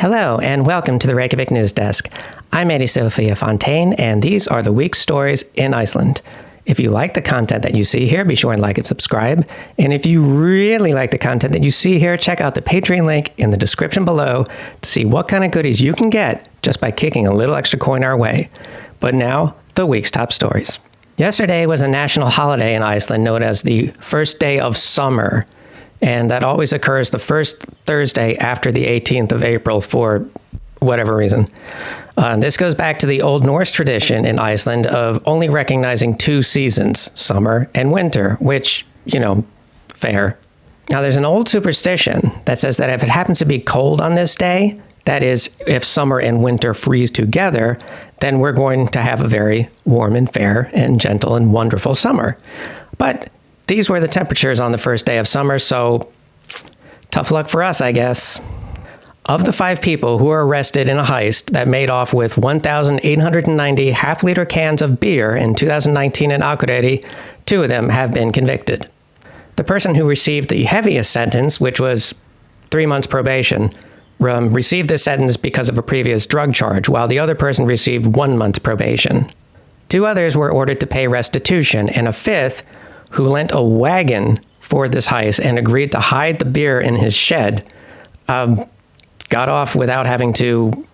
Hello, and welcome to the Reykjavík Newsdesk. I'm Andie Sophia Fontaine, and these are the week's stories in Iceland. If you like the content that you see here, be sure and like and subscribe. And if you really like the content that you see here, check out the Patreon link in the description below to see what kind of goodies you can get just by kicking a little extra coin our way. But now, the week's top stories. Yesterday was a national holiday in Iceland known as the first day of summer. And that always occurs the first Thursday after the 18th of April for whatever reason. This goes back to the Old Norse tradition in Iceland of only recognizing two seasons, summer and winter, which, fair. Now, there's an old superstition that says that if it happens to be cold on this day, that is, if summer and winter freeze together, then we're going to have a very warm and fair and gentle and wonderful summer. But these were the temperatures on the first day of summer, so tough luck for us, I guess. Of the 5 people who were arrested in a heist that made off with 1,890 half-liter cans of beer in 2019 in Akureyri, 2 of them have been convicted. The person who received the heaviest sentence, which was 3 months probation, received this sentence because of a previous drug charge, while the other person received 1 month probation. 2 others were ordered to pay restitution, and a 5th, who lent a wagon for this heist and agreed to hide the beer in his shed, got off without having to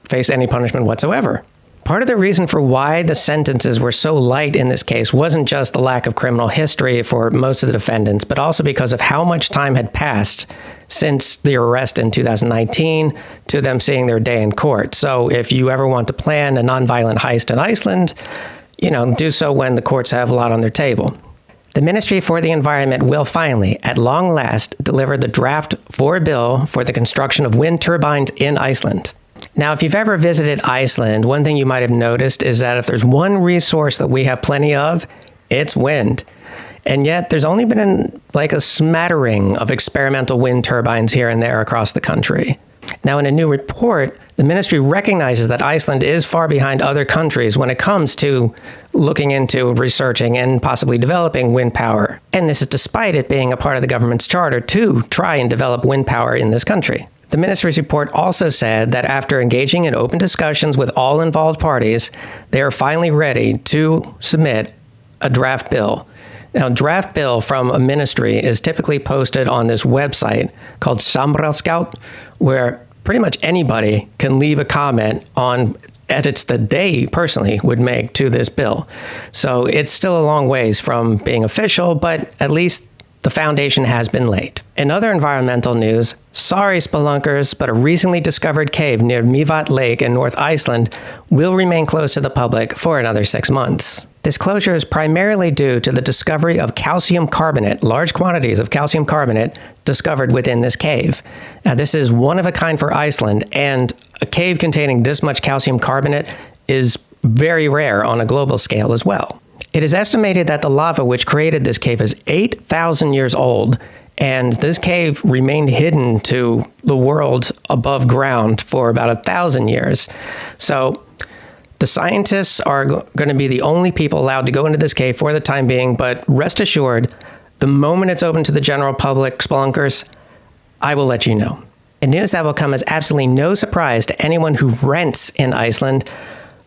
face any punishment whatsoever. Part of the reason for why the sentences were so light in this case wasn't just the lack of criminal history for most of the defendants, but also because of how much time had passed since the arrest in 2019 to them seeing their day in court. So if you ever want to plan a nonviolent heist in Iceland, do so when the courts have a lot on their table. The Ministry for the Environment will finally, at long last, deliver the draft for a bill for the construction of wind turbines in Iceland. Now, if you've ever visited Iceland, one thing you might have noticed is that if there's one resource that we have plenty of, it's wind. And yet, there's only been a smattering of experimental wind turbines here and there across the country. Now, in a new report, the ministry recognizes that Iceland is far behind other countries when it comes to looking into researching and possibly developing wind power. And this is despite it being a part of the government's charter to try and develop wind power in this country. The ministry's report also said that after engaging in open discussions with all involved parties, they are finally ready to submit a draft bill. Now, draft bill from a ministry is typically posted on this website called Samráðsgátt, where pretty much anybody can leave a comment on edits that they personally would make to this bill. So it's still a long ways from being official, but at least the foundation has been laid. In other environmental news, sorry spelunkers, but a recently discovered cave near Mývatn Lake in North Iceland will remain closed to the public for another 6 months. This closure is primarily due to the discovery of calcium carbonate, large quantities of calcium carbonate discovered within this cave. Now, this is one of a kind for Iceland, and a cave containing this much calcium carbonate is very rare on a global scale as well. It is estimated that the lava which created this cave is 8,000 years old, and this cave remained hidden to the world above ground for about 1,000 years. So the scientists are going to be the only people allowed to go into this cave for the time being, but rest assured, the moment it's open to the general public, spelunkers, I will let you know. In news that will come as absolutely no surprise to anyone who rents in Iceland,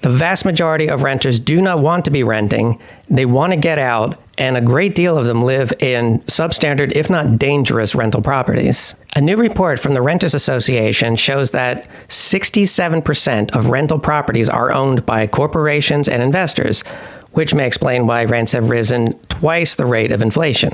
the vast majority of renters do not want to be renting. They want to get out, and a great deal of them live in substandard, if not dangerous, rental properties. A new report from the Renters Association shows that 67% of rental properties are owned by corporations and investors, which may explain why rents have risen twice the rate of inflation.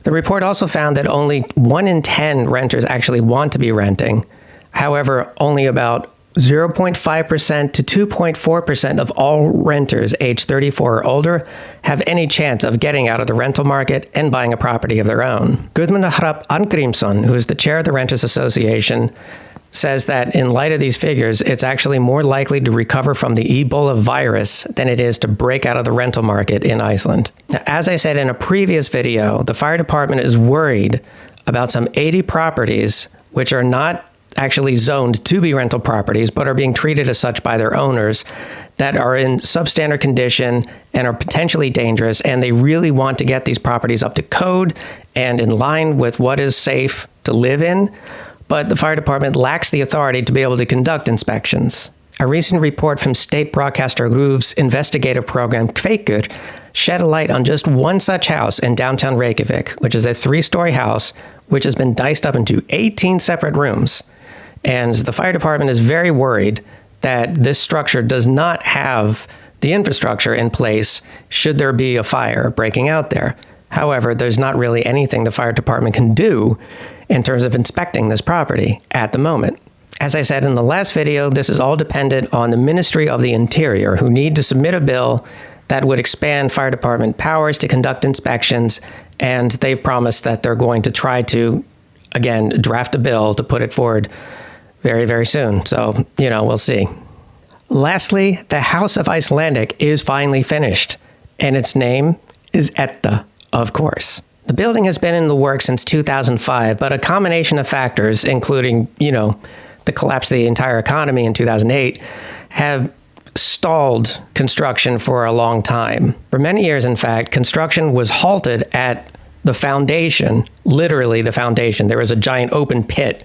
The report also found that only 1 in 10 renters actually want to be renting. However, only about 0.5% to 2.4% of all renters aged 34 or older have any chance of getting out of the rental market and buying a property of their own. Guðmundur Hrafn Arngrímsson, who is the chair of the Renters Association, says that in light of these figures, it's actually more likely to recover from the Ebola virus than it is to break out of the rental market in Iceland. Now, as I said in a previous video, the fire department is worried about some 80 properties which are not actually zoned to be rental properties, but are being treated as such by their owners, that are in substandard condition and are potentially dangerous, and they really want to get these properties up to code and in line with what is safe to live in. but the fire department lacks the authority to be able to conduct inspections. A recent report from state broadcaster RÚV's investigative program Kveikur shed a light on just one such house in downtown Reykjavík, which is a 3-story house which has been diced up into 18 separate rooms. And the fire department is very worried that this structure does not have the infrastructure in place should there be a fire breaking out there. However, there's not really anything the fire department can do in terms of inspecting this property at the moment. As I said in the last video, this is all dependent on the Ministry of the Interior, who need to submit a bill that would expand fire department powers to conduct inspections, and they've promised that they're going to try to, again, draft a bill to put it forward very, very soon. So, we'll see. Lastly, the House of Icelandic is finally finished, and its name is Edda, of course. The building has been in the works since 2005, but a combination of factors, including, the collapse of the entire economy in 2008, have stalled construction for a long time. For many years, in fact, construction was halted at the foundation, literally the foundation. There was a giant open pit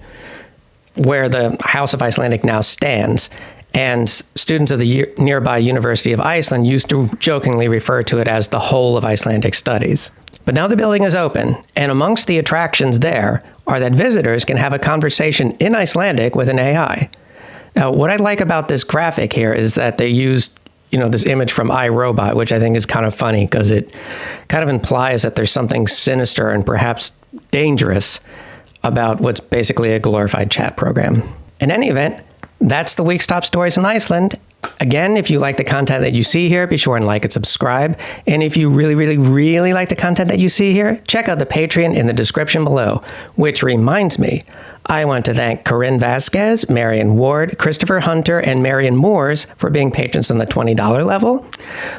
where the House of Icelandic now stands. And students of the nearby University of Iceland used to jokingly refer to it as the whole of Icelandic studies. But now the building is open, and amongst the attractions there are that visitors can have a conversation in Icelandic with an AI. Now, what I like about this graphic here is that they used, this image from iRobot, which I think is kind of funny because it kind of implies that there's something sinister and perhaps dangerous about what's basically a glorified chat program. In any event, that's the week's top stories in Iceland. Again, if you like the content that you see here, be sure and like and subscribe. And if you really, really, really like the content that you see here, check out the Patreon in the description below. Which reminds me, I want to thank Corinne Vasquez, Marion Ward, Christopher Hunter, and Marion Moores for being patrons on the $20 level,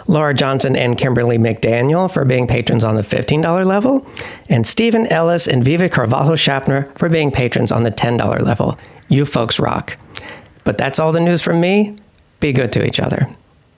Laura Johnson and Kimberly McDaniel for being patrons on the $15 level, and Stephen Ellis and Viva Carvalho Schapner for being patrons on the $10 level. You folks rock. But that's all the news from me. Be good to each other.